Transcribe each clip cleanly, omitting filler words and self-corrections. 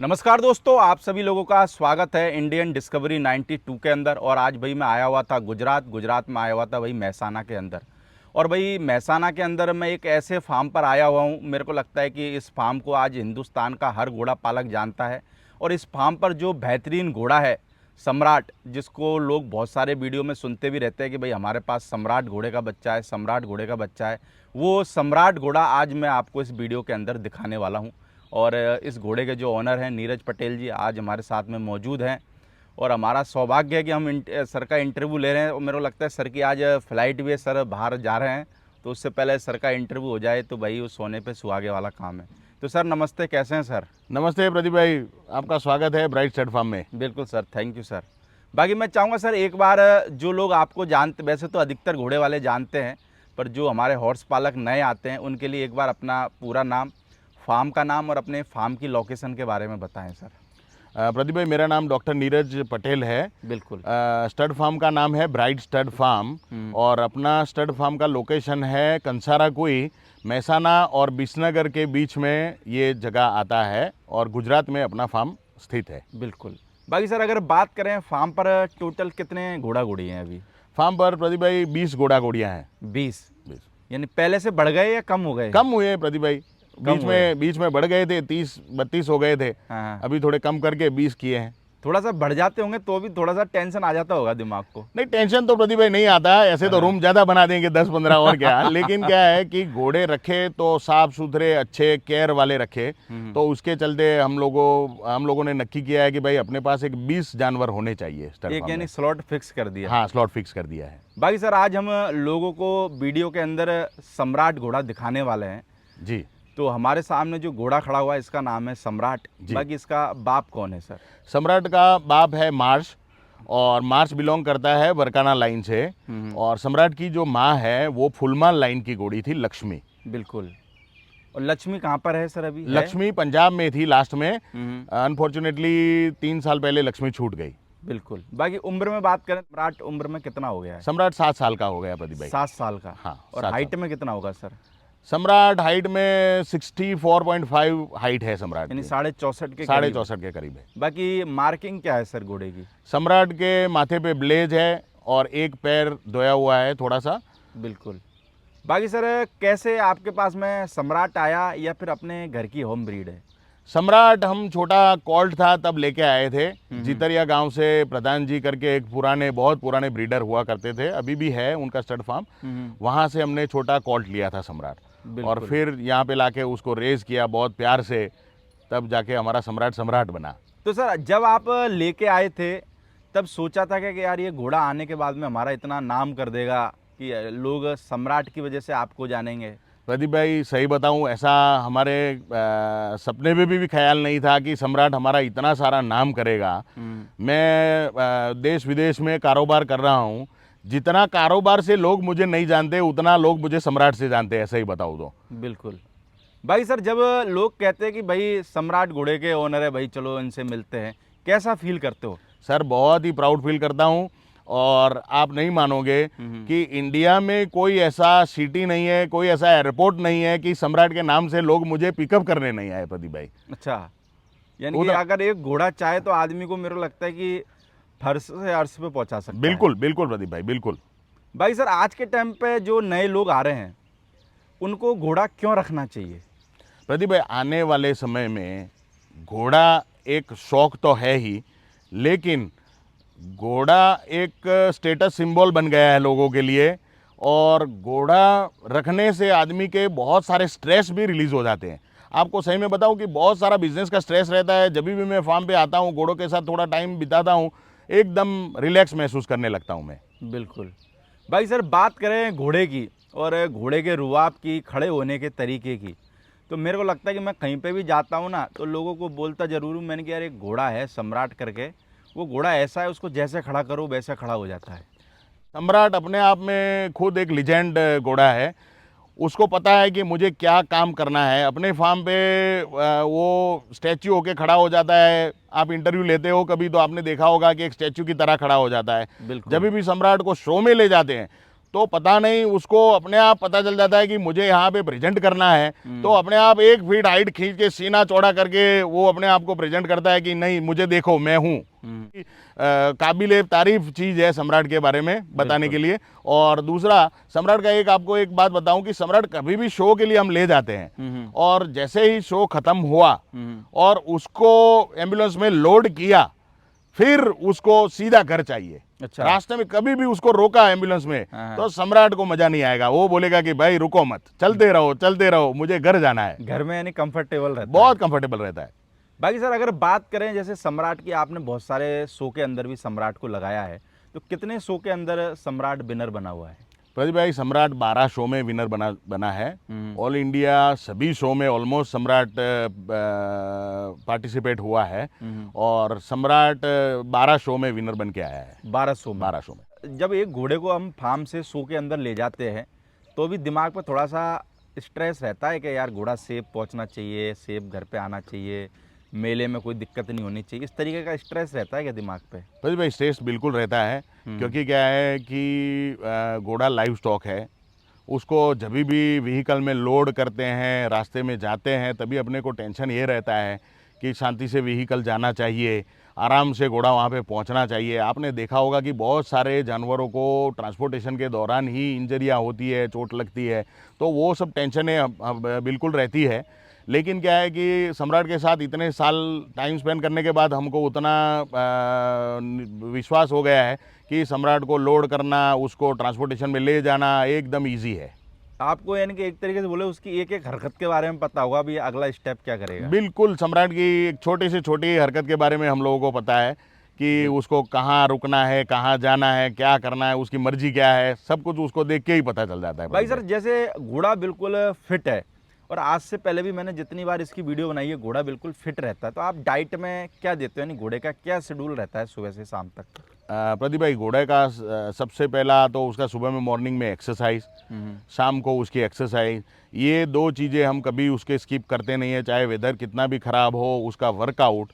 नमस्कार दोस्तों, आप सभी लोगों का स्वागत है इंडियन डिस्कवरी 92 के अंदर। और आज भाई मैं आया हुआ था गुजरात में आया हुआ था भाई मेहसाना के अंदर। और भाई मेहसाना के अंदर मैं एक ऐसे फार्म पर आया हुआ हूँ, मेरे को लगता है कि इस फार्म को आज हिंदुस्तान का हर घोड़ा पालक जानता है। और इस फार्म पर जो बेहतरीन घोड़ा है सम्राट, जिसको लोग बहुत सारे वीडियो में सुनते भी रहते हैं कि भाई हमारे पास सम्राट घोड़े का बच्चा है, सम्राट घोड़े का बच्चा है, वो सम्राट घोड़ा आज मैं आपको इस वीडियो के अंदर दिखाने वाला हूँ। और इस घोड़े के जो ओनर हैं नीरज पटेल जी आज हमारे साथ में मौजूद हैं। और हमारा सौभाग्य है कि हम सर का इंटरव्यू ले रहे हैं। और मेरे को लगता है सर की आज फ़्लाइट भी है, सर बाहर जा रहे हैं, तो उससे पहले सर का इंटरव्यू हो जाए तो भाई उस सोने पे सुहागे वाला काम है। तो सर नमस्ते, कैसे हैं सर? नमस्ते प्रदीप भाई, आपका स्वागत है ब्राइट स्टड फार्म में। बिल्कुल सर, थैंक यू सर। बाकी मैं चाहूँगा सर एक बार जो लोग आपको जानते, वैसे तो अधिकतर घोड़े वाले जानते हैं, पर जो हमारे हॉर्स पालक नए आते हैं उनके लिए एक बार अपना पूरा नाम, फार्म का नाम और अपने फार्म की लोकेशन के बारे में बताएं सर। प्रदीप भाई, मेरा नाम डॉक्टर नीरज पटेल है। बिल्कुल। स्टड फार्म का नाम है ब्राइट स्टड फार्म और अपना स्टड फार्म का लोकेशन है कंसारा कोई, मेहसाना और बिसनगर के बीच में ये जगह आता है और गुजरात में अपना फार्म स्थित है। बिल्कुल। बाकी सर अगर बात करें फार्म पर टोटल कितने घोड़ा घोड़ी हैं अभी? फार्म पर प्रदीप भाई 20 घोड़ा घोड़ियाँ हैं। 20? यानी पहले से बढ़ गए या कम हो गए? कम हुए प्रदीप भाई, बीच में बढ़ गए थे, 30-32 हो गए थे। हाँ। अभी थोड़े कम करके 20 किए हैं। थोड़ा सा बढ़ जाते होंगे तो भी थोड़ा सा टेंशन आ जाता होगा दिमाग को? नहीं, टेंशन तो प्रदीप भाई नहीं आता है, ऐसे तो रूम ज़्यादा बना देंगे 10-15 और क्या। लेकिन क्या है कि घोड़े रखे तो साफ सुथरे अच्छे केयर वाले रखे, तो उसके चलते हम लोगों ने नक्की किया है कि भाई अपने पास एक 20 जानवर होने चाहिए स्टड एक फार्म यानी में। स्लॉट फिक्स कर दिया? हाँ, स्लॉट फिक्स कर दिया है। बाकी सर आज हम लोगों को वीडियो के अंदर सम्राट घोड़ा दिखाने वाले हैं जी। तो हमारे सामने जो घोड़ा खड़ा हुआ है इसका नाम है सम्राट। बाकी इसका बाप कौन है सर? सम्राट का बाप है मार्श, और मार्श बिलोंग करता है बरकाना लाइन से। और सम्राट की जो माँ है वो फुलमाल लाइन की घोड़ी थी, लक्ष्मी। बिल्कुल। और लक्ष्मी कहाँ पर है सर अभी? लक्ष्मी पंजाब में थी लास्ट में, अनफॉर्चुनेटली 3 साल पहले लक्ष्मी छूट गई। बिल्कुल। बाकी उम्र में बात करें, सम्राट उम्र में कितना हो गया है? सम्राट 7 साल का हो गया प्रदीप भाई। 7 साल का? हाँ। और हाइट में कितना होगा सर? सम्राट हाइट में 64.5 हाइट है सम्राट, यानी 64.5 के 64.5 के करीब है। बाकी मार्किंग क्या है सर घोड़े की? सम्राट के माथे पे ब्लेज है और एक पैर धोया हुआ है थोड़ा सा। बिल्कुल। बाकी सर कैसे आपके पास में सम्राट आया या फिर अपने घर की होम ब्रीड है? सम्राट हम छोटा कॉल्ट था तब लेके आए थे, जितरिया गांव से प्रधान जी करके एक बहुत पुराने ब्रीडर हुआ करते थे, अभी भी है उनका स्टड फार्म। वहां से हमने छोटा कॉल्ट लिया था सम्राट, और फिर यहाँ पे लाके उसको रेज किया बहुत प्यार से, तब जाके हमारा सम्राट बना। तो सर जब आप लेके आए थे तब सोचा था कि यार ये घोड़ा आने के बाद में हमारा इतना नाम कर देगा कि लोग सम्राट की वजह से आपको जानेंगे? प्रदीप भाई सही बताऊं, ऐसा हमारे सपने में भी ख्याल नहीं था कि सम्राट हमारा इतना सारा नाम करेगा। मैं देश विदेश में कारोबार कर रहा हूं, जितना कारोबार से लोग मुझे नहीं जानते उतना लोग मुझे सम्राट से जानते हैं, सही बताऊं तो। बिल्कुल। भाई सर जब लोग कहते हैं कि भाई सम्राट घोड़े के ओनर है, भाई चलो इनसे मिलते हैं, कैसा फील करते हो? सर बहुत ही प्राउड फील करता हूं, और आप नहीं मानोगे कि इंडिया में कोई ऐसा सिटी नहीं है, कोई ऐसा एयरपोर्ट नहीं है कि सम्राट के नाम से लोग मुझे पिकअप करने नहीं आए प्रदीप भाई। अच्छा, यानी कि अगर एक घोड़ा चाहे तो आदमी को, मेरे को लगता है कि फर्श से अर्श पे पहुंचा सकता है। बिल्कुल बिल्कुल प्रदीप भाई, बिल्कुल। भाई सर आज के टाइम पे जो नए लोग आ रहे हैं उनको घोड़ा क्यों रखना चाहिए? प्रदीप भाई, आने वाले समय में घोड़ा एक शौक तो है ही, लेकिन घोड़ा एक स्टेटस सिंबल बन गया है लोगों के लिए, और घोड़ा रखने से आदमी के बहुत सारे स्ट्रेस भी रिलीज हो जाते हैं। आपको सही में बताऊं कि बहुत सारा बिजनेस का स्ट्रेस रहता है, जब भी मैं फार्म पे आता हूं घोड़ों के साथ थोड़ा टाइम बिताता हूं, एकदम रिलैक्स महसूस करने लगता हूं मैं। बिल्कुल। भाई सर बात करें घोड़े की और घोड़े के रुआब की, खड़े होने के तरीके की, तो मेरे को लगता है कि मैं कहीं पे भी जाता हूँ ना तो लोगों को बोलता ज़रूर हूँ मैंने कि यार एक घोड़ा है सम्राट करके, वो घोड़ा ऐसा है उसको जैसे खड़ा करो वैसे खड़ा हो जाता है। सम्राट अपने आप में खुद एक लीजेंड घोड़ा है, उसको पता है कि मुझे क्या काम करना है। अपने फार्म पे वो स्टैच्यू होके खड़ा हो जाता है। आप इंटरव्यू लेते हो कभी तो आपने देखा होगा कि एक स्टैच्यू की तरह खड़ा हो जाता है। जब भी सम्राट को शो में ले जाते हैं तो पता नहीं उसको अपने आप पता चल जाता है कि मुझे यहाँ पे प्रेजेंट करना है, तो अपने आप 1 फीट हाइट खींच के सीना चौड़ा करके वो अपने आप को प्रेजेंट करता है कि नहीं मुझे देखो मैं हूँ। काबिल तारीफ चीज़ है सम्राट के बारे में बताने के लिए। और दूसरा, सम्राट का आपको एक बात बताऊं कि सम्राट कभी भी शो के लिए हम ले जाते हैं और जैसे ही शो खत्म हुआ और उसको एम्बुलेंस में लोड किया, फिर उसको सीधा घर चाहिए। अच्छा। रास्ते में कभी भी उसको रोका एम्बुलेंस में तो सम्राट को मजा नहीं आएगा, वो बोलेगा कि भाई रुको मत, चलते रहो, मुझे घर जाना है। घर में यानी कंफर्टेबल रहता है, बहुत कंफर्टेबल रहता है। बाकी सर अगर बात करें जैसे सम्राट की, आपने बहुत सारे शो के अंदर भी सम्राट को लगाया है, तो कितने शो के अंदर सम्राट विनर बना हुआ है? प्रदीप भाई, सम्राट 12 शो में विनर बना है। ऑल इंडिया सभी शो में ऑलमोस्ट सम्राट पार्टिसिपेट हुआ है और सम्राट 12 शो में विनर बन के आया है। 12 शो में? 12 शो में। जब एक घोड़े को हम फार्म से शो के अंदर ले जाते हैं तो भी दिमाग पर थोड़ा सा स्ट्रेस रहता है कि यार घोड़ा सेफ पहुंचना चाहिए, सेफ घर पे आना चाहिए, मेले में कोई दिक्कत नहीं होनी चाहिए, इस तरीके का स्ट्रेस रहता है क्या दिमाग पे? प्रदीप भाई, स्ट्रेस बिल्कुल रहता है, क्योंकि क्या है कि घोड़ा लाइव स्टॉक है। उसको जब भी व्हीकल में लोड करते हैं, रास्ते में जाते हैं, तभी अपने को टेंशन ये रहता है कि शांति से व्हीकल जाना चाहिए, आराम से घोड़ा वहाँ पे पहुँचना चाहिए। आपने देखा होगा कि बहुत सारे जानवरों को ट्रांसपोर्टेशन के दौरान ही इंजरियाँ होती है, चोट लगती है, तो वो सब टेंशनें बिल्कुल रहती है। लेकिन क्या है कि सम्राट के साथ इतने साल टाइम स्पेंड करने के बाद हमको उतना विश्वास हो गया है कि सम्राट को लोड करना, उसको ट्रांसपोर्टेशन में ले जाना एकदम इजी है। आपको यानी कि एक तरीके से बोले उसकी एक एक हरकत के बारे में पता होगा भी अगला स्टेप क्या करेगा? बिल्कुल, सम्राट की एक छोटी से छोटी हरकत के बारे में हम लोगों को पता है कि उसको कहाँ रुकना है, कहाँ जाना है, क्या करना है, उसकी मर्जी क्या है, सब कुछ उसको देख के ही पता चल जाता है। भाई सर जैसे घोड़ा बिल्कुल फिट है और आज से पहले भी मैंने जितनी बार इसकी वीडियो बनाई है घोड़ा बिल्कुल फिट रहता है, तो आप डाइट में क्या देते हो, यानी घोड़े का क्या शेड्यूल रहता है सुबह से शाम तक? प्रदीप भाई, घोड़े का सबसे पहला तो उसका सुबह में मॉर्निंग में एक्सरसाइज, शाम को उसकी एक्सरसाइज, ये 2 चीज़ें हम कभी उसके स्किप करते नहीं है। चाहे वेदर कितना भी ख़राब हो, उसका वर्कआउट,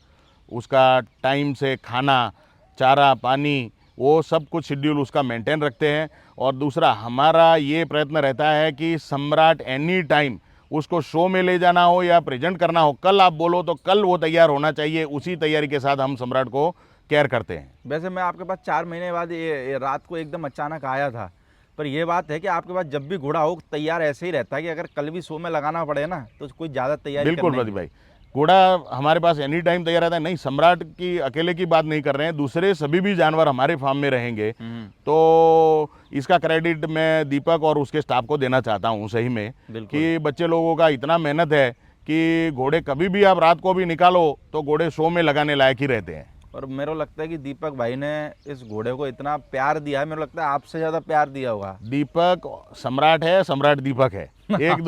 उसका टाइम से खाना, चारा पानी, वो सब कुछ शेड्यूल उसका मेंटेन रखते हैं। और दूसरा, हमारा ये प्रयत्न रहता है कि सम्राट एनी टाइम उसको शो में ले जाना हो या प्रेजेंट करना हो, कल आप बोलो तो कल वो तैयार होना चाहिए। उसी तैयारी के साथ हम सम्राट को केयर करते हैं। वैसे मैं आपके पास 4 महीने बाद ये रात को एकदम अचानक आया था, पर ये बात है कि आपके पास जब भी घोड़ा हो तैयार ऐसे ही रहता है कि अगर कल भी शो में लगाना पड़े ना तो कोई ज़्यादा तैयारी बिल्कुल प्रदीप भाई, घोड़ा हमारे पास एनी टाइम तैयार रहता है। नहीं, सम्राट की अकेले की बात नहीं कर रहे हैं, दूसरे सभी भी जानवर हमारे फार्म में रहेंगे तो इसका क्रेडिट मैं दीपक और उसके स्टाफ को देना चाहता हूँ सही में, कि बच्चे लोगों का इतना मेहनत है कि घोड़े कभी भी आप रात को भी निकालो तो घोड़े शो में लगाने लायक ही रहते हैं। और मेरे को लगता है कि दीपक भाई ने इस घोड़े को इतना प्यार दिया है, मेरे को लगता है आपसे ज़्यादा प्यार दिया होगा। दीपक सम्राट है, सम्राट दीपक है, एक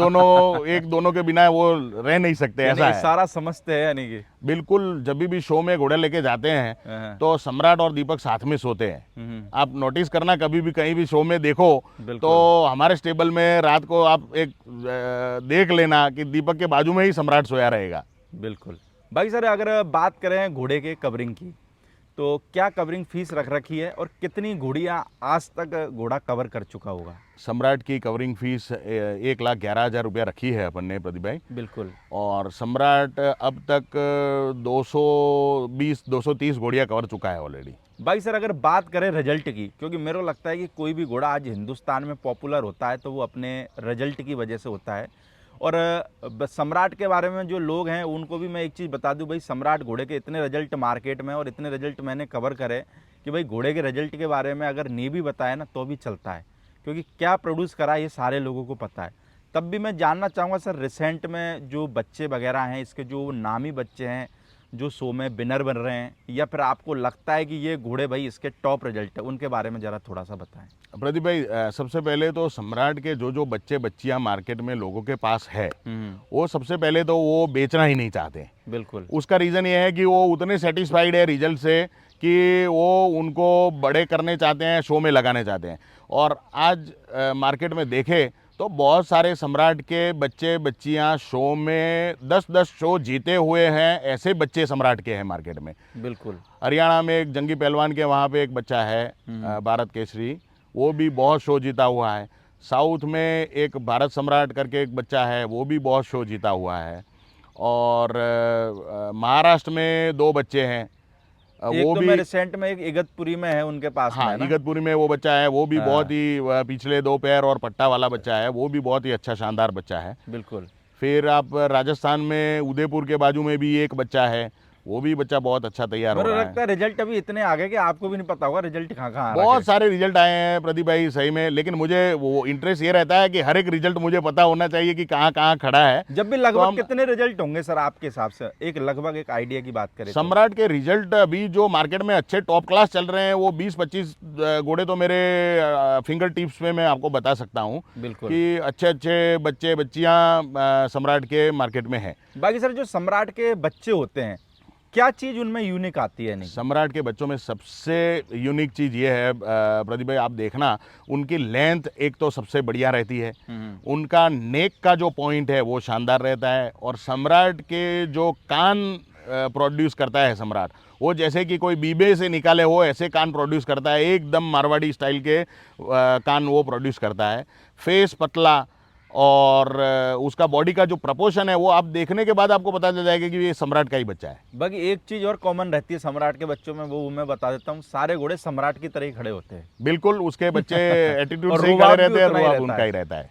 दोनों के बिना वो रह नहीं सकते, ऐसा है। सारा समझते हैं यानी कि बिल्कुल, जब भी शो में घोड़े लेके जाते हैं तो सम्राट और दीपक साथ में सोते हैं। आप नोटिस करना, कभी भी कहीं भी शो में देखो तो हमारे स्टेबल में रात को आप एक देख लेना कि दीपक के बाजू में ही सम्राट सोया रहेगा। बिल्कुल। भाई सर अगर बात करें घोड़े के कवरिंग की, तो क्या कवरिंग फीस रख रखी है और कितनी घोड़ियाँ आज तक घोड़ा कवर कर चुका होगा? सम्राट की कवरिंग फीस 1,11,000 रुपया रखी है अपन ने प्रदीप भाई। बिल्कुल। और सम्राट अब तक 220-230 घोड़ियाँ कवर चुका है ऑलरेडी। भाई सर अगर बात करें रिजल्ट की, क्योंकि मेरे को लगता है कि कोई भी घोड़ा आज हिंदुस्तान में पॉपुलर होता है तो वो अपने रिजल्ट की वजह से होता है। और सम्राट के बारे में जो लोग हैं उनको भी मैं एक चीज़ बता दूं, भाई सम्राट घोड़े के इतने रिजल्ट मार्केट में और इतने रिजल्ट मैंने कवर करे कि भाई घोड़े के रिजल्ट के बारे में अगर नहीं भी बताए ना तो भी चलता है, क्योंकि क्या प्रोड्यूस करा ये सारे लोगों को पता है। तब भी मैं जानना चाहूँगा सर, रिसेंट में जो बच्चे वगैरह हैं, इसके जो नामी बच्चे हैं जो शो में विनर बन रहे हैं, या फिर आपको लगता है कि ये घोड़े भाई इसके टॉप रिजल्ट है, उनके बारे में ज़रा थोड़ा सा बताएं। प्रदीप भाई, सबसे पहले तो सम्राट के जो बच्चे बच्चियां मार्केट में लोगों के पास है, वो सबसे पहले तो वो बेचना ही नहीं चाहते। बिल्कुल। उसका रीज़न ये है कि वो उतने सेटिस्फाइड है रिजल्ट से कि वो उनको बड़े करने चाहते हैं, शो में लगाने चाहते हैं। और आज मार्केट में देखें तो बहुत सारे सम्राट के बच्चे बच्चियां शो में 10-10 शो जीते हुए हैं, ऐसे बच्चे सम्राट के हैं मार्केट में। बिल्कुल। हरियाणा में एक जंगी पहलवान के वहाँ पे एक बच्चा है भारत केसरी, वो भी बहुत शो जीता हुआ है। साउथ में एक भारत सम्राट करके एक बच्चा है, वो भी बहुत शो जीता हुआ है। और महाराष्ट्र में 2 बच्चे हैं, एक वो तो भी। मैं रिसेंट में एक इगतपुरी में है उनके पास में हाँ, है ना। इगतपुरी में वो बच्चा है, वो भी हाँ। बहुत ही पिछले 2 पैर और पट्टा वाला बच्चा है, वो भी बहुत ही अच्छा शानदार बच्चा है। बिल्कुल। फिर आप राजस्थान में उदयपुर के बाजू में भी एक बच्चा है, वो भी बच्चा बहुत अच्छा तैयार हो मेरे रहा लगता है। है रिजल्ट अभी इतने आ गए कि आपको भी नहीं पता होगा रिजल्ट कहाँ कहाँ आ रहा बहुत है। सारे रिजल्ट आए हैं प्रदीप भाई सही में, लेकिन मुझे वो इंटरेस्ट ये रहता है कि हर एक रिजल्ट मुझे पता होना चाहिए कि कहाँ कहाँ खड़ा है। जब भी तो लगभग हम कितने रिजल्ट होंगे सर आपके हिसाब से, एक लगभग एक आइडिया की बात करें तो? सम्राट के रिजल्ट अभी जो मार्केट में अच्छे टॉप क्लास चल रहे हैं, वो 20-25 घोड़े तो मेरे फिंगर टिप्स में मैं आपको बता सकता हूँ बिल्कुल। कि अच्छे अच्छे बच्चे बच्चियाँ सम्राट के मार्केट में हैं। बाकी सर जो सम्राट के बच्चे होते हैं, क्या चीज़ उनमें यूनिक आती है? नहीं, सम्राट के बच्चों में सबसे यूनिक चीज़ ये है प्रदीप भाई, आप देखना उनकी लेंथ एक तो सबसे बढ़िया रहती है, उनका नेक का जो पॉइंट है वो शानदार रहता है, और सम्राट के जो कान प्रोड्यूस करता है सम्राट, वो जैसे कि कोई बीबे से निकाले हो ऐसे कान प्रोड्यूस करता है, एकदम मारवाड़ी स्टाइल के कान वो प्रोड्यूस करता है। फेस पतला, और उसका बॉडी का जो प्रपोर्शन है वो आप देखने के बाद आपको पता चल जाएगा कि ये सम्राट का ही बच्चा है। बाकी एक चीज़ और कॉमन रहती है सम्राट के बच्चों में, वो मैं बता देता हूँ, सारे घोड़े सम्राट की तरह ही खड़े होते हैं। बिल्कुल, उसके बच्चे एटीट्यूड और से ही रुबाब खड़े भी रहते हैं, उतना ही रुबाब रहता उनका है। ही रहता है।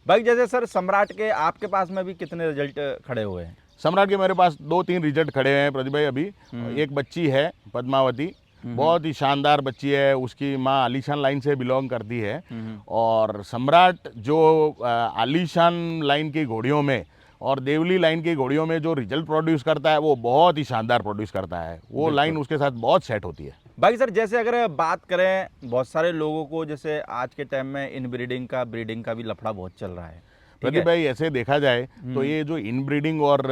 भाई जैसे सर सम्राट के आपके पास में भी कितने रिजल्ट खड़े हुए हैं? सम्राट के मेरे पास 2-3 रिजल्ट खड़े हैं प्रदीप भाई अभी। एक बच्ची है पद्मावती, बहुत ही शानदार बच्ची है, उसकी माँ आलीशान लाइन से बिलोंग करती है। और सम्राट जो आलीशान लाइन की घोड़ियों में और देवली लाइन की घोड़ियों में जो रिजल्ट प्रोड्यूस करता है वो बहुत ही शानदार प्रोड्यूस करता है, वो लाइन उसके साथ बहुत सेट होती है। बाकी सर जैसे अगर बात करें, बहुत सारे लोगों को जैसे आज के टाइम में इनब्रीडिंग का ब्रीडिंग का भी लफड़ा बहुत चल रहा है, ठीक प्रदीप है? भाई ऐसे देखा जाए तो ये जो इन ब्रीडिंग और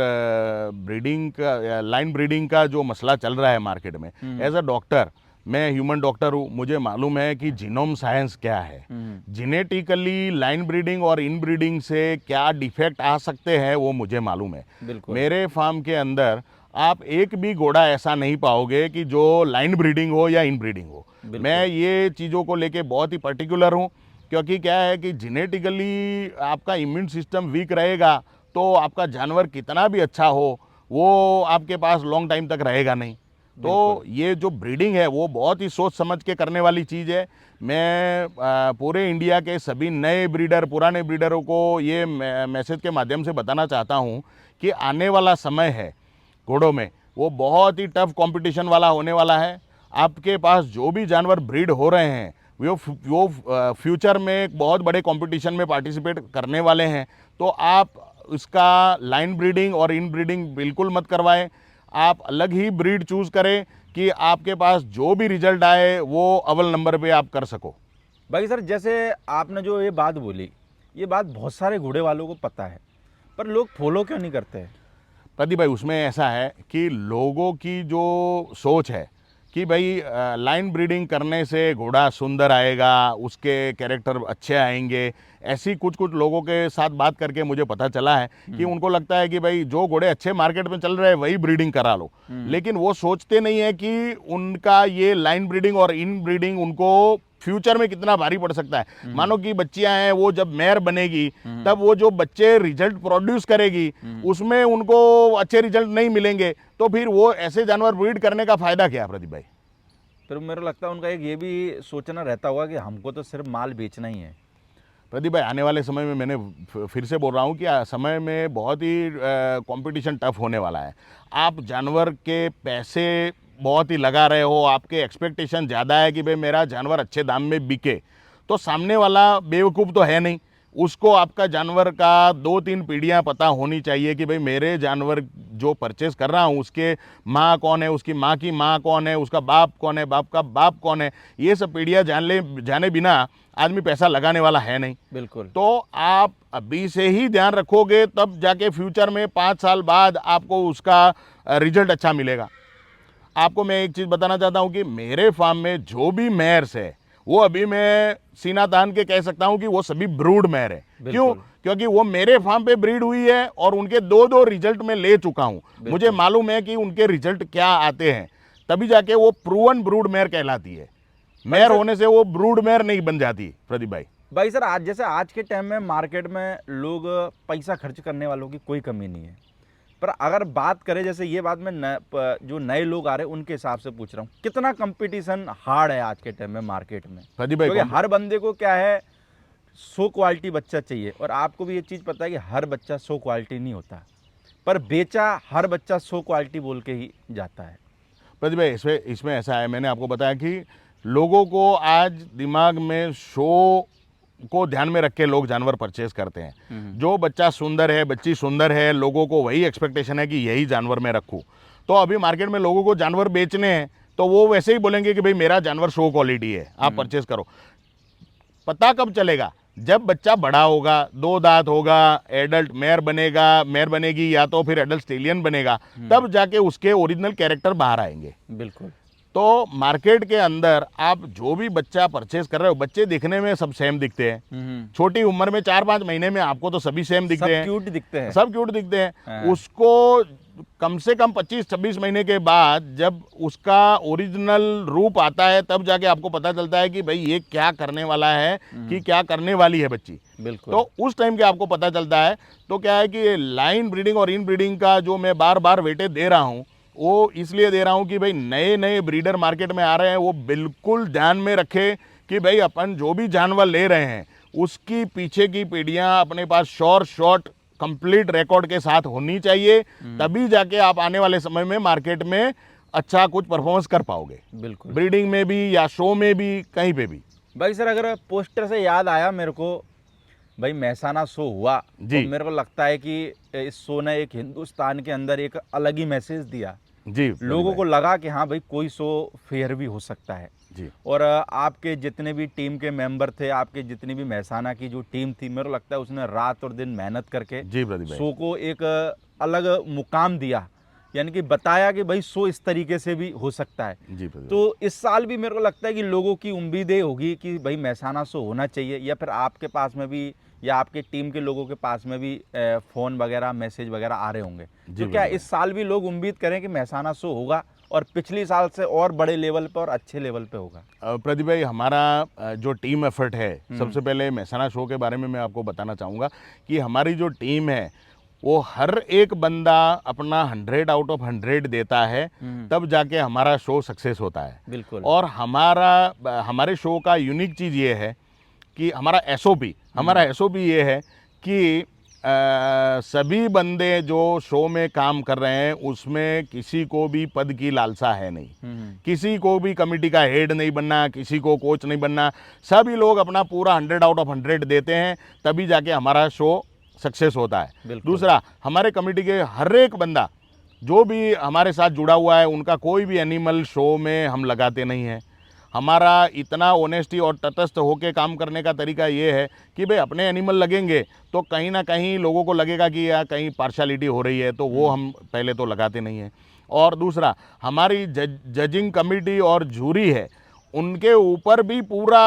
ब्रीडिंग का, लाइन ब्रीडिंग का जो मसला चल रहा है मार्केट में, एज अ डॉक्टर, मैं ह्यूमन डॉक्टर हूँ, मुझे मालूम है कि जीनोम साइंस क्या है। जेनेटिकली लाइन ब्रीडिंग और इन ब्रीडिंग से क्या डिफेक्ट आ सकते हैं वो मुझे मालूम है। बिल्कुल। मेरे फार्म के अंदर आप एक भी घोड़ा ऐसा नहीं पाओगे कि जो लाइन ब्रीडिंग हो या इन ब्रीडिंग हो। मैं ये चीज़ों को लेके बहुत ही पर्टिकुलर हूँ, क्योंकि क्या है कि जेनेटिकली आपका इम्यून सिस्टम वीक रहेगा तो आपका जानवर कितना भी अच्छा हो वो आपके पास लॉन्ग टाइम तक रहेगा नहीं। तो ये जो ब्रीडिंग है वो बहुत ही सोच समझ के करने वाली चीज़ है। मैं पूरे इंडिया के सभी नए ब्रीडर, पुराने ब्रीडरों को ये मैसेज के माध्यम से बताना चाहता हूँ कि आने वाला समय है घोड़ों में, वो बहुत ही टफ कंपटीशन वाला होने वाला है। आपके पास जो भी जानवर ब्रीड हो रहे हैं वो फ्यूचर में एक बहुत बड़े कंपटीशन में पार्टिसिपेट करने वाले हैं। तो आप इसका लाइन ब्रीडिंग और इन ब्रीडिंग बिल्कुल मत करवाएं, आप अलग ही ब्रीड चूज़ करें कि आपके पास जो भी रिजल्ट आए वो अव्वल नंबर पे आप कर सको। बाकी सर जैसे आपने जो ये बात बोली, ये बात बहुत सारे घोड़े वालों को पता है, पर लोग फॉलो क्यों नहीं करते हैं? प्रदीप भाई उसमें ऐसा है कि लोगों की जो सोच है कि भाई लाइन ब्रीडिंग करने से घोड़ा सुंदर आएगा, उसके कैरेक्टर अच्छे आएंगे, ऐसी कुछ कुछ लोगों के साथ बात करके मुझे पता चला है कि उनको लगता है कि भाई जो घोड़े अच्छे मार्केट में चल रहे हैं वही ब्रीडिंग करा लो। लेकिन वो सोचते नहीं है कि उनका ये लाइन ब्रीडिंग और इन ब्रीडिंग उनको फ्यूचर में कितना भारी पड़ सकता है। मानो कि बच्चियां हैं, वो जब मेयर बनेगी तब वो जो बच्चे रिजल्ट प्रोड्यूस करेगी उसमें उनको अच्छे रिजल्ट नहीं मिलेंगे, तो फिर वो ऐसे जानवर ब्रीड करने का फायदा क्या है प्रदीप भाई? फिर मेरे लगता है उनका एक ये भी सोचना रहता होगा कि हमको तो सिर्फ माल बेचना ही है। प्रदीप भाई आने वाले समय में, मैंने फिर से बोल रहा हूँ कि समय में बहुत ही कंपटीशन टफ होने वाला है। आप जानवर के पैसे बहुत ही लगा रहे हो, आपके एक्सपेक्टेशन ज़्यादा है कि भाई मेरा जानवर अच्छे दाम में बिके, तो सामने वाला बेवकूफ़ तो है नहीं, उसको आपका जानवर का 2-3 पीढ़ियाँ पता होनी चाहिए कि भाई मेरे जानवर जो परचेस कर रहा हूँ उसके माँ कौन है, उसकी माँ की माँ कौन है, उसका बाप कौन है, बाप का बाप कौन है। ये सब पीढ़ियाँ जाने बिना आदमी पैसा लगाने वाला है नहीं। बिल्कुल। तो आप अभी से ही ध्यान रखोगे तब जाके फ्यूचर में 5 साल बाद आपको उसका रिजल्ट अच्छा मिलेगा। आपको मैं एक चीज़ बताना चाहता हूँ कि मेरे फार्म में जो भी मेयर्स है वो अभी मैं सीना तान के कह सकता हूँ कि वो सभी ब्रूड मेयर है। क्यों? क्योंकि वो मेरे फार्म पे ब्रीड हुई है और उनके 2 रिजल्ट मैं ले चुका हूँ। मुझे मालूम है कि उनके रिजल्ट क्या आते हैं, तभी जाके वो प्रूवन ब्रूड मेयर कहलाती है। मेयर होने से वो ब्रूड मेयर नहीं बन जाती प्रदीप भाई। भाई सर, आज जैसे आज के टाइम में मार्केट में लोग पैसा खर्च करने वालों की कोई कमी नहीं है, पर अगर बात करें जैसे ये बात मैं जो नए लोग आ रहे हैं उनके हिसाब से पूछ रहा हूँ, कितना कंपटीशन हार्ड है आज के टाइम में मार्केट में? प्रदीप भाई क्योंकि हर बंदे को क्या है, सो क्वालिटी बच्चा चाहिए, और आपको भी ये चीज़ पता है कि हर बच्चा सो क्वालिटी नहीं होता, पर बेचा हर बच्चा सो क्वालिटी बोल के ही जाता है। प्रदीप भाई इसमें ऐसा है, मैंने आपको बताया कि लोगों को आज दिमाग में शो को ध्यान में रख के लोग जानवर परचेज करते हैं। जो बच्चा सुंदर है, बच्ची सुंदर है, लोगों को वही एक्सपेक्टेशन है कि यही जानवर मैं रखूं। तो अभी मार्केट में लोगों को जानवर बेचने हैं तो वो वैसे ही बोलेंगे कि भाई मेरा जानवर शो क्वालिटी है, आप परचेज करो। पता कब चलेगा? जब बच्चा बड़ा होगा, 2 दांत होगा, एडल्ट मेयर बनेगा, मेयर बनेगी, या तो फिर एडल्ट स्टेलियन बनेगा, तब जाके उसके ओरिजिनल कैरेक्टर बाहर आएंगे। बिल्कुल। तो मार्केट के अंदर आप जो भी बच्चा परचेज कर रहे हो, बच्चे दिखने में सब सेम दिखते हैं। छोटी उम्र में 4-5 महीने में आपको तो सभी सेम दिखते हैं, क्यूट दिखते हैं, सब क्यूट दिखते हैं। उसको कम से कम 25-26 महीने के बाद जब उसका ओरिजिनल रूप आता है, तब जाके आपको पता चलता है कि भाई ये क्या करने वाला है, कि क्या करने वाली है बच्ची। बिल्कुल। तो उस टाइम के आपको पता चलता है। तो क्या है कि लाइन ब्रीडिंग और इन ब्रीडिंग का जो मैं बार बार वेटेज दे रहा हूँ, वो इसलिए दे रहा हूँ कि भाई नए नए ब्रीडर मार्केट में आ रहे हैं, वो बिल्कुल ध्यान में रखे कि भाई अपन जो भी जानवर ले रहे हैं उसकी पीछे की पीढ़ियाँ अपने पास शॉर्ट कंप्लीट रिकॉर्ड के साथ होनी चाहिए, तभी जाके आप आने वाले समय में मार्केट में अच्छा कुछ परफॉर्मेंस कर पाओगे। बिल्कुल, ब्रीडिंग में भी या शो में भी, कहीं पे भी। भाई सर, अगर पोस्टर से याद आया मेरे को, भाई मेहसाना शो हुआ जी। तो मेरे को लगता है कि इस शो ने एक हिंदुस्तान के अंदर एक अलग ही मैसेज दिया। जी, लोगों को लगा कि हाँ भाई कोई शो फेयर भी हो सकता है। जी। और आपके जितने भी टीम के मेंबर थे, आपके जितनी भी मेहसाना की जो टीम थी, मेरे को लगता है उसने रात और दिन मेहनत करके जी प्रदीप भाई। शो को एक अलग मुकाम दिया, यानी कि बताया कि भाई शो इस तरीके से भी हो सकता है। जी प्रदीप। तो इस साल भी मेरे को लगता है कि लोगों की उम्मीदें होगी कि भाई मेहसाना शो होना चाहिए, या फिर आपके पास में भी या आपके टीम के लोगों के पास में भी फ़ोन वगैरह, मैसेज वगैरह आ रहे होंगे। तो क्या इस साल भी लोग उम्मीद करें कि मेहसाना शो होगा और पिछली साल से और बड़े लेवल पे और अच्छे लेवल पे होगा? प्रदीप भाई, हमारा जो टीम एफर्ट है, सबसे पहले मेहसाना शो के बारे में मैं आपको बताना चाहूँगा कि हमारी जो टीम है वो हर एक बंदा अपना 100 आउट ऑफ 100 देता है, तब जाके हमारा शो सक्सेस होता है। बिल्कुल। और हमारे शो का यूनिक चीज़ ये है कि हमारा एसओपी ये है कि सभी बंदे जो शो में काम कर रहे हैं उसमें किसी को भी पद की लालसा है नहीं, किसी को भी कमेटी का हेड नहीं बनना, किसी को कोच नहीं बनना। सभी लोग अपना पूरा 100 आउट ऑफ 100 देते हैं, तभी जाके हमारा शो सक्सेस होता है। दूसरा, हमारे कमेटी के हर एक बंदा जो भी हमारे साथ जुड़ा हुआ है, उनका कोई भी एनिमल शो में हम लगाते नहीं हैं। हमारा इतना ऑनेस्टी और तटस्थ होकर काम करने का तरीका ये है कि भाई अपने एनिमल लगेंगे तो कहीं ना कहीं लोगों को लगेगा कि यार कहीं पार्शलिटी हो रही है, तो वो हम पहले तो लगाते नहीं हैं। और दूसरा, हमारी जजिंग कमेटी और जूरी है, उनके ऊपर भी पूरा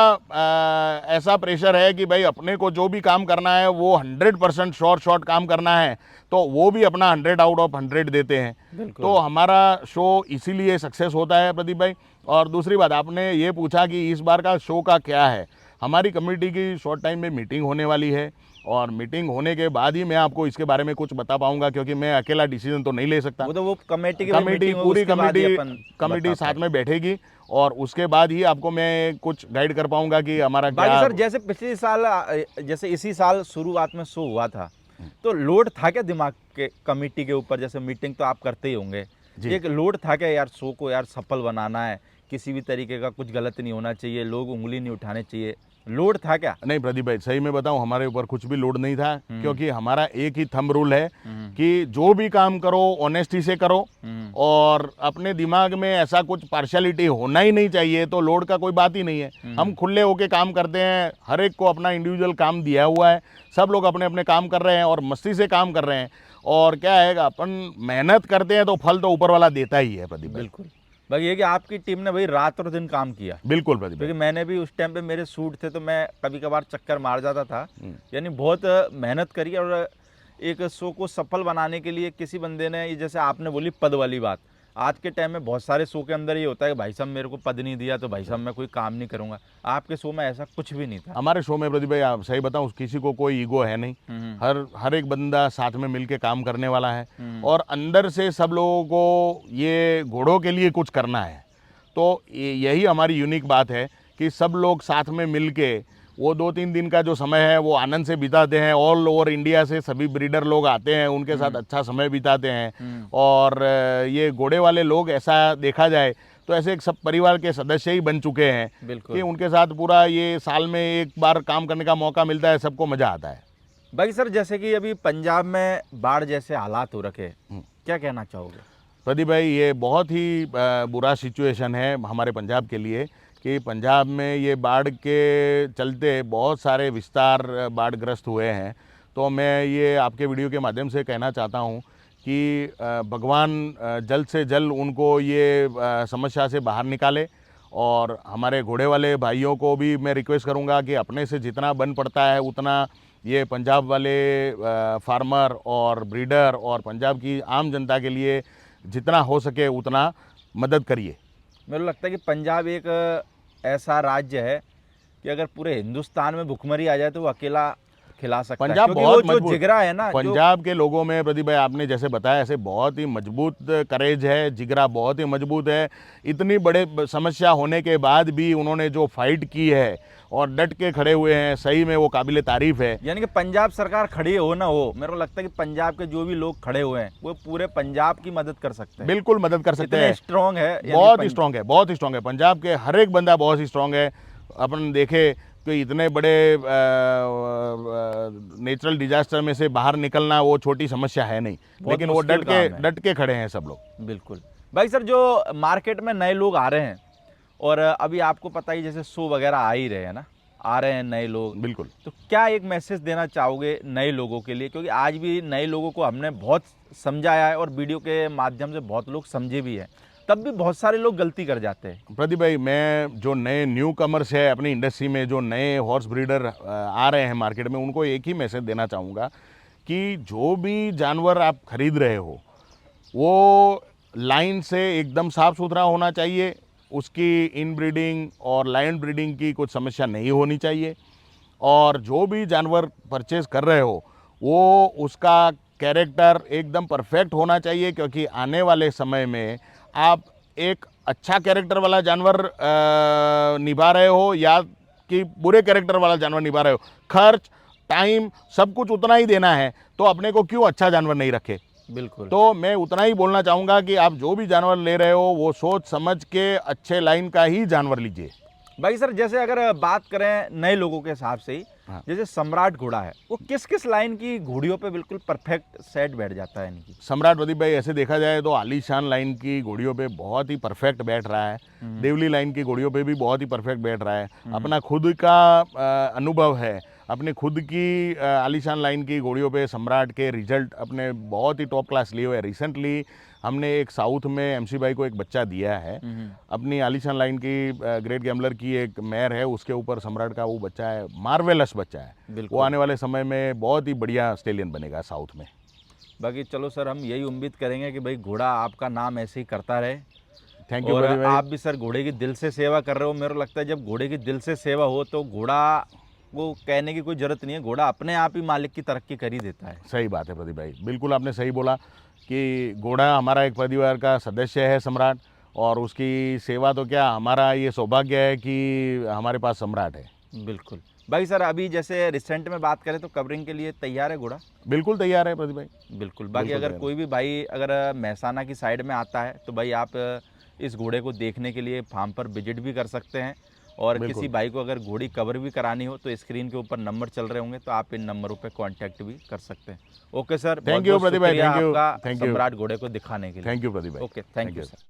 ऐसा प्रेशर है कि भाई अपने को जो भी काम करना है वो 100% शॉर्ट काम करना है, तो वो भी अपना 100 आउट ऑफ 100 देते हैं। तो हमारा शो इसीलिए सक्सेस होता है प्रदीप भाई। और दूसरी बात, आपने ये पूछा कि इस बार का शो का क्या है। हमारी कमेटी की शॉर्ट टाइम में मीटिंग होने वाली है, और मीटिंग होने के बाद ही मैं आपको इसके बारे में कुछ बता पाऊंगा, क्योंकि मैं अकेला डिसीजन तो नहीं ले सकता। वो कमेटी पूरी कमेटी साथ में बैठेगी, और उसके बाद ही आपको मैं कुछ गाइड कर पाऊंगा कि हमारा क्या। सर, जैसे पिछले साल, जैसे इसी साल शुरुआत में शो हुआ था, तो लोड था क्या दिमाग के कमेटी के ऊपर? जैसे मीटिंग तो आप करते ही होंगे, एक लोड था क्या यार शो को यार सफल बनाना है, किसी भी तरीके का कुछ गलत नहीं होना चाहिए, लोग उंगली नहीं उठाने चाहिए, लोड था क्या? नहीं प्रदीप भाई, सही में बताऊं, हमारे ऊपर कुछ भी लोड नहीं था, क्योंकि हमारा एक ही थंब रूल है कि जो भी काम करो ऑनेस्टी से करो, और अपने दिमाग में ऐसा कुछ पार्शियलिटी होना ही नहीं चाहिए, तो लोड का कोई बात ही नहीं है। हम खुले होके काम करते हैं, हर एक को अपना इंडिविजुअल काम दिया हुआ है, सब लोग अपने अपने काम कर रहे हैं और मस्ती से काम कर रहे हैं। और क्या है, अपन मेहनत करते हैं तो फल तो ऊपर वाला देता ही है प्रदीप। बिल्कुल भाई, ये कि आपकी टीम ने भाई रात और दिन काम किया। बिल्कुल प्रदीप, क्योंकि मैंने भी उस टाइम पे मेरे शूट थे तो मैं कभी कभार चक्कर मार जाता था, यानी बहुत मेहनत करी। और एक शो को सफल बनाने के लिए किसी बंदे ने, जैसे आपने बोली पद वाली बात, आज के टाइम में बहुत सारे शो के अंदर ये होता है कि भाई साहब मेरे को पद नहीं दिया तो भाई साहब मैं कोई काम नहीं करूंगा। आपके शो में ऐसा कुछ भी नहीं था। हमारे शो में प्रदीप भाई, आप सही बताऊं, किसी को कोई ईगो है नहीं। हर एक बंदा साथ में मिलके काम करने वाला है और अंदर से सब लोगों को ये घोड़ों के लिए कुछ करना है। तो यही हमारी यूनिक बात है कि सब लोग साथ में मिलके वो 2-3 दिन का जो समय है वो आनंद से बिताते हैं। ऑल ओवर इंडिया से सभी ब्रीडर लोग आते हैं, उनके साथ अच्छा समय बिताते हैं। और ये घोड़े वाले लोग, ऐसा देखा जाए तो ऐसे एक सब परिवार के सदस्य ही बन चुके हैं कि उनके साथ पूरा ये साल में एक बार काम करने का मौका मिलता है, सबको मज़ा आता है। भाई सर, जैसे कि अभी पंजाब में बाढ़ जैसे हालात हो रखे, क्या कहना चाहोगे? प्रदीप भाई, ये बहुत ही बुरा सिचुएशन है हमारे पंजाब के लिए कि पंजाब में ये बाढ़ के चलते बहुत सारे विस्तार बाढ़ग्रस्त हुए हैं। तो मैं ये आपके वीडियो के माध्यम से कहना चाहता हूँ कि भगवान जल्द से जल्द उनको ये समस्या से बाहर निकाले। और हमारे घोड़े वाले भाइयों को भी मैं रिक्वेस्ट करूँगा कि अपने से जितना बन पड़ता है उतना ये पंजाब वाले फार्मर और ब्रीडर और पंजाब की आम जनता के लिए जितना हो सके उतना मदद करिए। मेरे को लगता है कि पंजाब एक ऐसा राज्य है कि अगर पूरे हिंदुस्तान में भुखमरी आ जाए तो वो अकेला खिला सकता है। पंजाब क्योंकि बहुत वो जो मजबूत जिगरा है ना, पंजाब के लोगों में प्रदीप भाई, आपने जैसे बताया, ऐसे बहुत ही मजबूत करेज है, जिगरा बहुत ही मजबूत है। इतनी बड़े समस्या होने के बाद भी उन्होंने जो फाइट की है और डट के खड़े हुए हैं, सही में वो काबिले तारीफ है। यानी कि पंजाब सरकार खड़ी हो ना हो, मेरे को लगता है कि पंजाब के जो भी लोग खड़े हुए हैं वो पूरे पंजाब की मदद कर सकते हैं। बिल्कुल मदद कर सकते हैं। स्ट्रॉन्ग है, बहुत ही स्ट्रॉन्ग है, बहुत ही स्ट्रॉन्ग है। पंजाब के हर एक बंदा बहुत ही स्ट्रॉन्ग है। अपन देखे कि इतने बड़े नेचुरल डिजास्टर में से बाहर निकलना वो छोटी समस्या है नहीं, लेकिन वो डट के खड़े हैं सब लोग। बिल्कुल भाई सर, जो मार्केट में नए लोग आ रहे हैं और अभी आपको पता ही जैसे शो वगैरह आ ही रहे हैं ना, आ रहे हैं नए लोग, बिल्कुल। तो क्या एक मैसेज देना चाहोगे नए लोगों के लिए? क्योंकि आज भी नए लोगों को हमने बहुत समझाया है और वीडियो के माध्यम से बहुत लोग समझे भी हैं, तब भी बहुत सारे लोग गलती कर जाते हैं। प्रदीप भाई, मैं जो नए न्यू कमर्स है अपनी इंडस्ट्री में, जो नए हॉर्स ब्रीडर आ रहे हैं मार्केट में, उनको एक ही मैसेज देना चाहूँगा कि जो भी जानवर आप खरीद रहे हो वो लाइन से एकदम साफ़ सुथरा होना चाहिए। उसकी इन ब्रीडिंग और लाइन ब्रीडिंग की कुछ समस्या नहीं होनी चाहिए। और जो भी जानवर परचेज़ कर रहे हो वो उसका कैरेक्टर एकदम परफेक्ट होना चाहिए, क्योंकि आने वाले समय में आप एक अच्छा कैरेक्टर वाला जानवर निभा रहे हो या कि बुरे कैरेक्टर वाला जानवर निभा रहे हो, खर्च, टाइम सब कुछ उतना ही देना है, तो अपने को क्यों अच्छा जानवर नहीं रखे। बिल्कुल। तो मैं उतना ही बोलना चाहूँगा कि आप जो भी जानवर ले रहे हो वो सोच समझ के अच्छे लाइन का ही जानवर लीजिए। भाई सर, जैसे अगर बात करें नए लोगों के हिसाब से ही, जैसे सम्राट घोड़ा है, वो किस किस लाइन की घोड़ियों पे बिल्कुल परफेक्ट सेट बैठ जाता है इनकी? सम्राट प्रदीप भाई, ऐसे देखा जाए तो आलीशान लाइन की घोड़ियों पे बहुत ही परफेक्ट बैठ रहा है। देवली लाइन की घोड़ियों पे भी बहुत ही परफेक्ट बैठ रहा है। अपना खुद का अनुभव है, अपने खुद की आलीशान लाइन की घोड़ियों पे सम्राट के रिजल्ट अपने बहुत ही टॉप क्लास लिए हुए हैं। रिसेंटली हमने एक साउथ में एमसी भाई को एक बच्चा दिया है, अपनी आलीशान लाइन की ग्रेट गैम्बलर की एक मेयर है, उसके ऊपर सम्राट का वो बच्चा है, मार्वेलस बच्चा है। वो आने वाले समय में बहुत ही बढ़िया स्टेलियन बनेगा साउथ में। बाकी चलो सर, हम यही उम्मीद करेंगे कि भाई घोड़ा आपका नाम ऐसे ही करता रहे। Thank you. और आप भी सर घोड़े की दिल से सेवा कर रहे हो। मेरे को लगता है जब घोड़े की दिल से सेवा हो तो घोड़ा को कहने की कोई ज़रूरत नहीं है, घोड़ा अपने आप ही मालिक की तरक्की कर ही देता है। सही बात है प्रदीप भाई, बिल्कुल आपने सही बोला कि घोड़ा हमारा एक परिवार का सदस्य है सम्राट, और उसकी सेवा तो क्या, हमारा ये सौभाग्य है कि हमारे पास सम्राट है। बिल्कुल भाई सर, अभी जैसे रिसेंट में बात करें तो कवरिंग के लिए तैयार है घोड़ा? बिल्कुल तैयार है प्रदीप भाई। बिल्कुल। बाकी अगर कोई भी भाई अगर महसाना की साइड में आता है तो भाई आप इस घोड़े को देखने के लिए फार्म पर विजिट भी कर सकते हैं। और किसी भाई को अगर घोड़ी कवर भी करानी हो तो स्क्रीन के ऊपर नंबर चल रहे होंगे, तो आप इन नंबरों पे कांटेक्ट भी कर सकते हैं। Okay sir, thank you Pradeep भाई, थैंक यू सम्राट घोड़े को दिखाने के लिए। थैंक यू प्रदीप भाई। Okay, thank you sir.